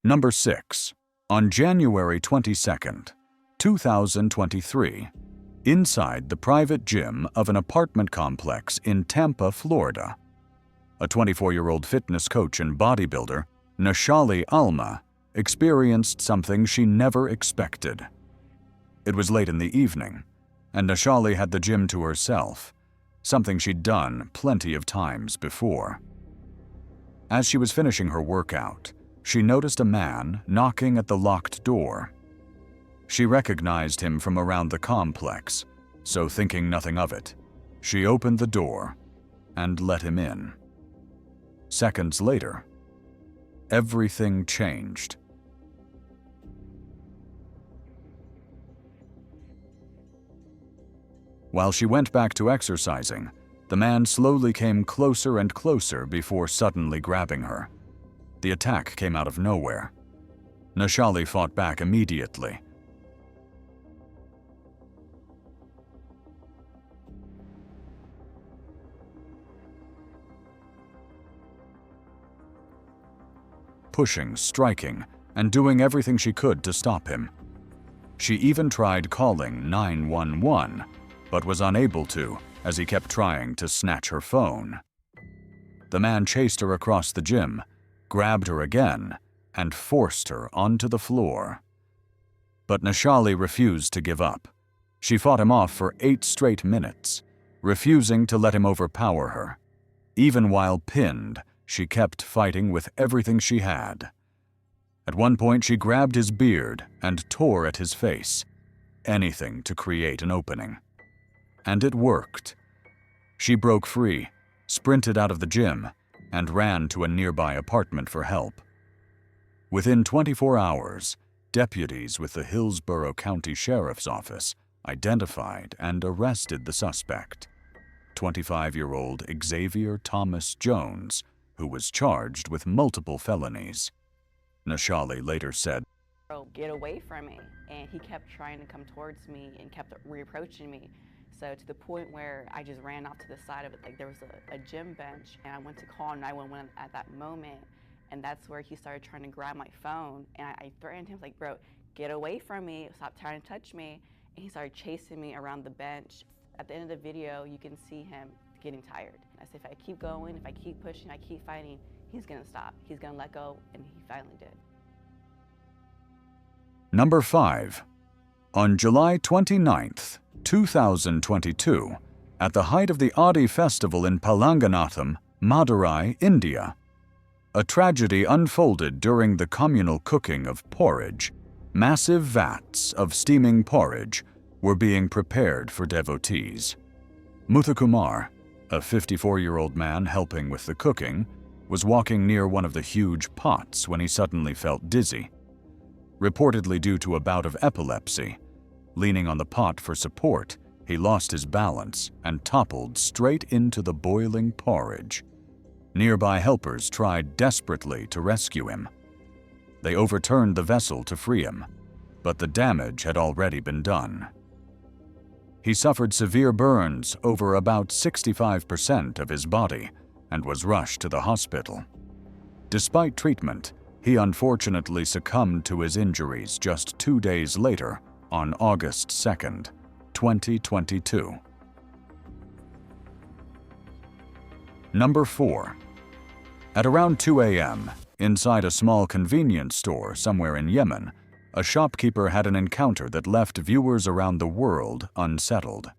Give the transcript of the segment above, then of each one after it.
Number 6. On January 22nd, 2023, inside the private gym of an apartment complex in Tampa, Florida, a 24-year-old fitness coach and bodybuilder, Nashali Alma, experienced something she never expected. It was late in the evening, and Nashali had the gym to herself, something she'd done plenty of times before. As she was finishing her workout, she noticed a man knocking at the locked door. She recognized him from around the complex, so thinking nothing of it, she opened the door and let him in. Seconds later, everything changed. While she went back to exercising, the man slowly came closer and closer before suddenly grabbing her. The attack came out of nowhere. Nashali fought back immediately. Pushing, striking, and doing everything she could to stop him. She even tried calling 911, but was unable to, as he kept trying to snatch her phone. The man chased her across the gym, grabbed her again, and forced her onto the floor. But Nashali refused to give up. She fought him off for 8 straight minutes, refusing to let him overpower her. Even while pinned, she kept fighting with everything she had. At one point, she grabbed his beard and tore at his face, anything to create an opening. And it worked. She broke free, sprinted out of the gym, and ran to a nearby apartment for help. Within 24 hours, deputies with the Hillsborough County Sheriff's Office identified and arrested the suspect, 25-year-old Xavier Thomas Jones, who was charged with multiple felonies. Nashali later said, "Get away from me." And he kept trying to come towards me and kept reapproaching me. So to the point where I just ran off to the side of it, like there was a gym bench, and I went to call 911 at that moment, and that's where he started trying to grab my phone, and I threatened him, like, "Bro, get away from me, stop trying to touch me," and he started chasing me around the bench. At the end of the video, you can see him getting tired. I said, if I keep going, if I keep pushing, I keep fighting, he's gonna stop, he's gonna let go, and he finally did. Number 5. On July 29th, 2022, at the height of the Adi festival in Palanganatham, Madurai, India, a tragedy unfolded during the communal cooking of porridge. Massive vats of steaming porridge were being prepared for devotees. Muthukumar, a 54-year-old man helping with the cooking, was walking near one of the huge pots when he suddenly felt dizzy. Reportedly due to a bout of epilepsy, leaning on the pot for support, he lost his balance and toppled straight into the boiling porridge. Nearby helpers tried desperately to rescue him. They overturned the vessel to free him, but the damage had already been done. He suffered severe burns over about 65% of his body and was rushed to the hospital. Despite treatment, he unfortunately succumbed to his injuries just 2 days later, on August 2nd, 2022. Number 4. At around 2 a.m., inside a small convenience store somewhere in Yemen, a shopkeeper had an encounter that left viewers around the world unsettled.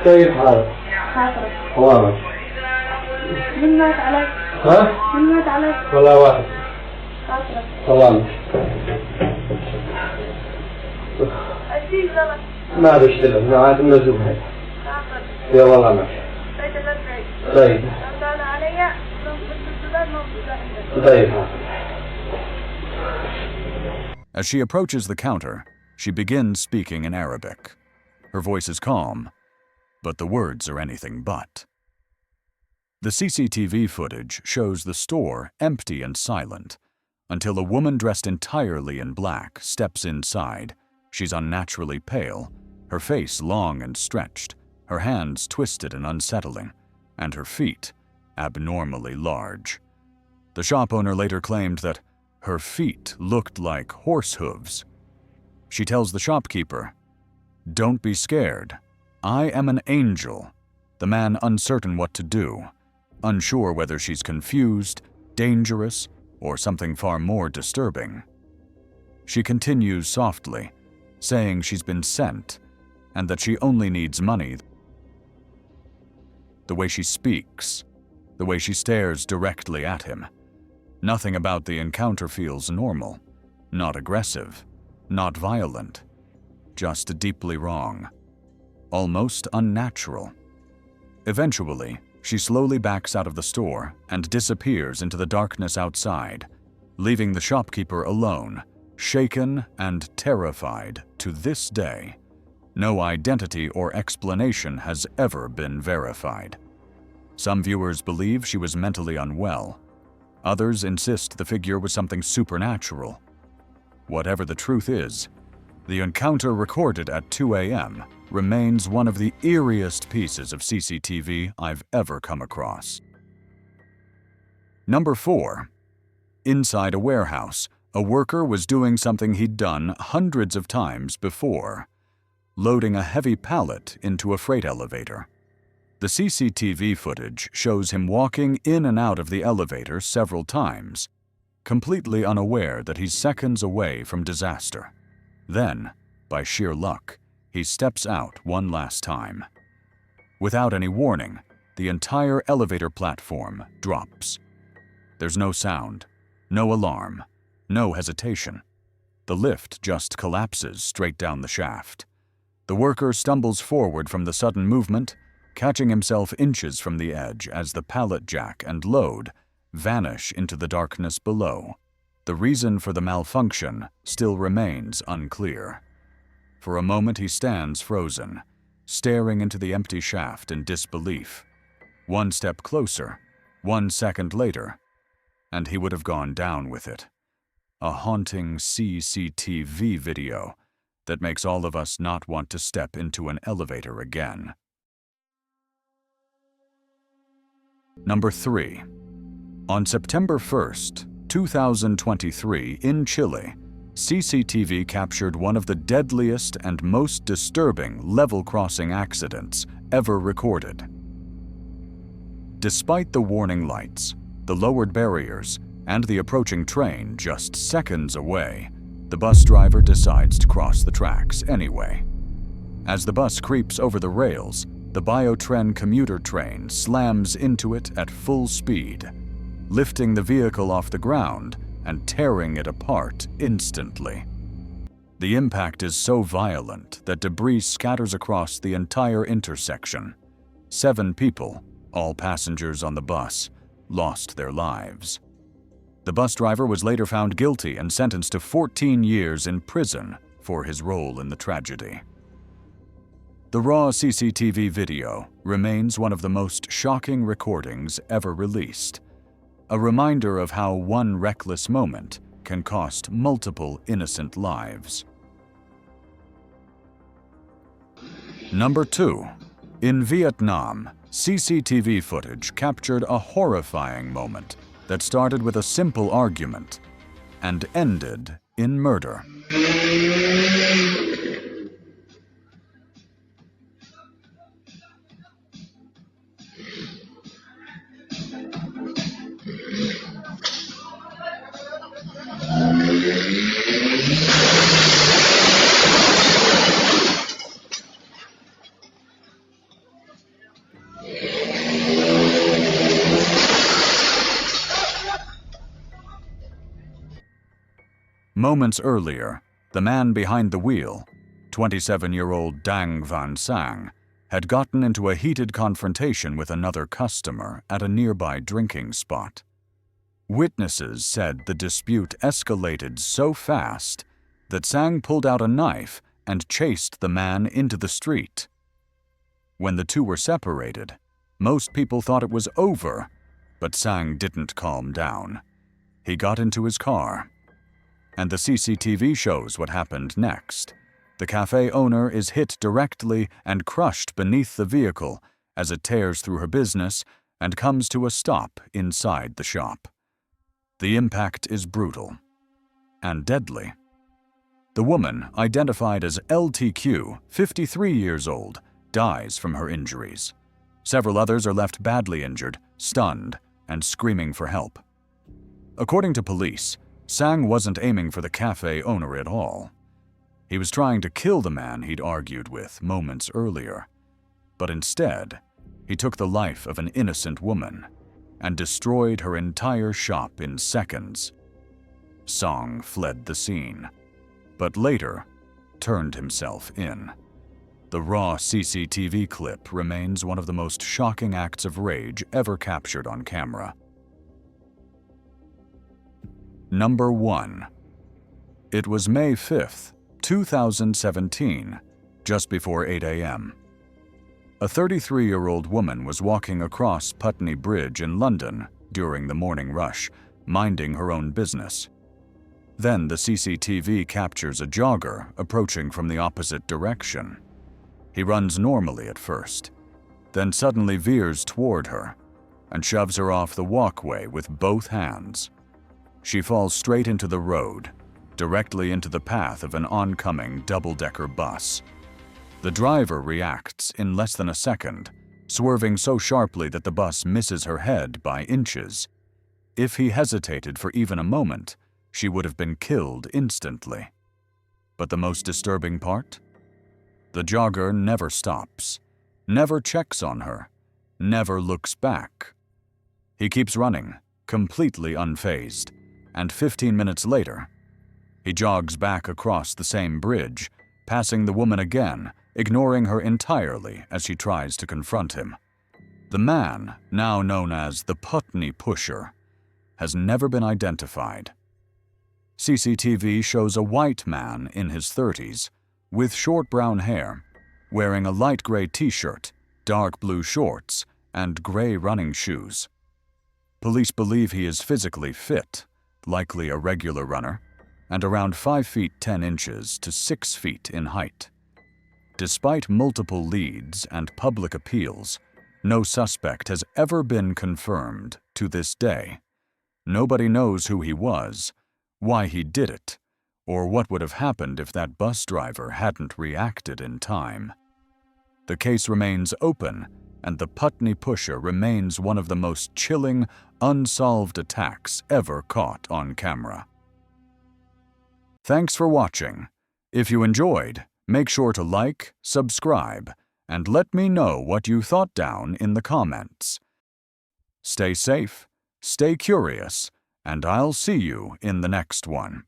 طيب حالك حوامك من مات عليك؟ ها؟ من مات عليك؟ والله واحد خاطرك حوامك أشيل غلط ما بشتغل ما عاد منزوم هاي خاطرك يا والله ماشي بيت الأربعين طيب أنا علي طيب حالك. As she approaches the counter, She begins speaking in Arabic. Her voice is calm, but the words are anything but. The CCTV footage shows the store empty and silent until a woman dressed entirely in black steps inside. She's unnaturally pale, her face long and stretched, her hands twisted and unsettling, and her feet abnormally large. The shop owner later claimed that her feet looked like horse hooves. She tells the shopkeeper, "Don't be scared. I am an angel." The man uncertain what to do, unsure whether she's confused, dangerous, or something far more disturbing. She continues softly, saying she's been sent and that she only needs money. The way she speaks, the way she stares directly at him. Nothing about the encounter feels normal, not aggressive, not violent, just deeply wrong, almost unnatural. Eventually, she slowly backs out of the store and disappears into the darkness outside, leaving the shopkeeper alone, shaken and terrified to this day. No identity or explanation has ever been verified. Some viewers believe she was mentally unwell. Others insist the figure was something supernatural. Whatever the truth is, the encounter recorded at 2 a.m. remains one of the eeriest pieces of CCTV I've ever come across. Number 4. Inside a warehouse, a worker was doing something he'd done hundreds of times before, loading a heavy pallet into a freight elevator. The CCTV footage shows him walking in and out of the elevator several times, completely unaware that he's seconds away from disaster. Then, by sheer luck, he steps out one last time. Without any warning, the entire elevator platform drops. There's no sound, no alarm, no hesitation. The lift just collapses straight down the shaft. The worker stumbles forward from the sudden movement, catching himself inches from the edge as the pallet jack and load vanish into the darkness below. The reason for the malfunction still remains unclear. For a moment he stands frozen, staring into the empty shaft in disbelief. One step closer, 1 second later, and he would have gone down with it. A haunting CCTV video that makes all of us not want to step into an elevator again. Number 3. On September 1st, 2023, in Chile, CCTV captured one of the deadliest and most disturbing level crossing accidents ever recorded. Despite the warning lights, the lowered barriers, and the approaching train just seconds away, the bus driver decides to cross the tracks anyway. As the bus creeps over the rails, the Biotren commuter train slams into it at full speed, lifting the vehicle off the ground and tearing it apart instantly. The impact is so violent that debris scatters across the entire intersection. 7 people, all passengers on the bus, lost their lives. The bus driver was later found guilty and sentenced to 14 years in prison for his role in the tragedy. The raw CCTV video remains one of the most shocking recordings ever released, a reminder of how one reckless moment can cost multiple innocent lives. Number 2. In Vietnam, CCTV footage captured a horrifying moment that started with a simple argument and ended in murder. Moments earlier, the man behind the wheel, 27-year-old Dang Van Sang, had gotten into a heated confrontation with another customer at a nearby drinking spot. Witnesses said the dispute escalated so fast that Sang pulled out a knife and chased the man into the street. When the two were separated, most people thought it was over, but Sang didn't calm down. He got into his car. And the CCTV shows what happened next. The cafe owner is hit directly and crushed beneath the vehicle as it tears through her business and comes to a stop inside the shop. The impact is brutal and deadly. The woman, identified as LTQ, 53 years old, dies from her injuries. Several others are left badly injured, stunned, and screaming for help. According to police, Sang wasn't aiming for the cafe owner at all. He was trying to kill the man he'd argued with moments earlier. But instead, he took the life of an innocent woman and destroyed her entire shop in seconds. Song fled the scene, but later turned himself in. The raw CCTV clip remains one of the most shocking acts of rage ever captured on camera. Number 1. It was May 5th, 2017, just before 8 a.m. A 33-year-old woman was walking across Putney Bridge in London during the morning rush, minding her own business. Then the CCTV captures a jogger approaching from the opposite direction. He runs normally at first, then suddenly veers toward her and shoves her off the walkway with both hands. She falls straight into the road, directly into the path of an oncoming double-decker bus. The driver reacts in less than a second, swerving so sharply that the bus misses her head by inches. If he hesitated for even a moment, she would have been killed instantly. But the most disturbing part? The jogger never stops, never checks on her, never looks back. He keeps running, completely unfazed, and 15 minutes later, he jogs back across the same bridge, passing the woman again, ignoring her entirely as she tries to confront him. The man, now known as the Putney Pusher, has never been identified. CCTV shows a white man in his 30s, with short brown hair, wearing a light gray t-shirt, dark blue shorts, and gray running shoes. Police believe he is physically fit, likely a regular runner, and around 5 feet 10 inches to 6 feet in height. Despite multiple leads and public appeals, no suspect has ever been confirmed to this day. Nobody knows who he was, why he did it, or what would have happened if that bus driver hadn't reacted in time. The case remains open, and the Putney Pusher remains one of the most chilling, unsolved attacks ever caught on camera. Thanks for watching. If you enjoyed, make sure to like, subscribe, and let me know what you thought down in the comments. Stay safe, stay curious, and I'll see you in the next one.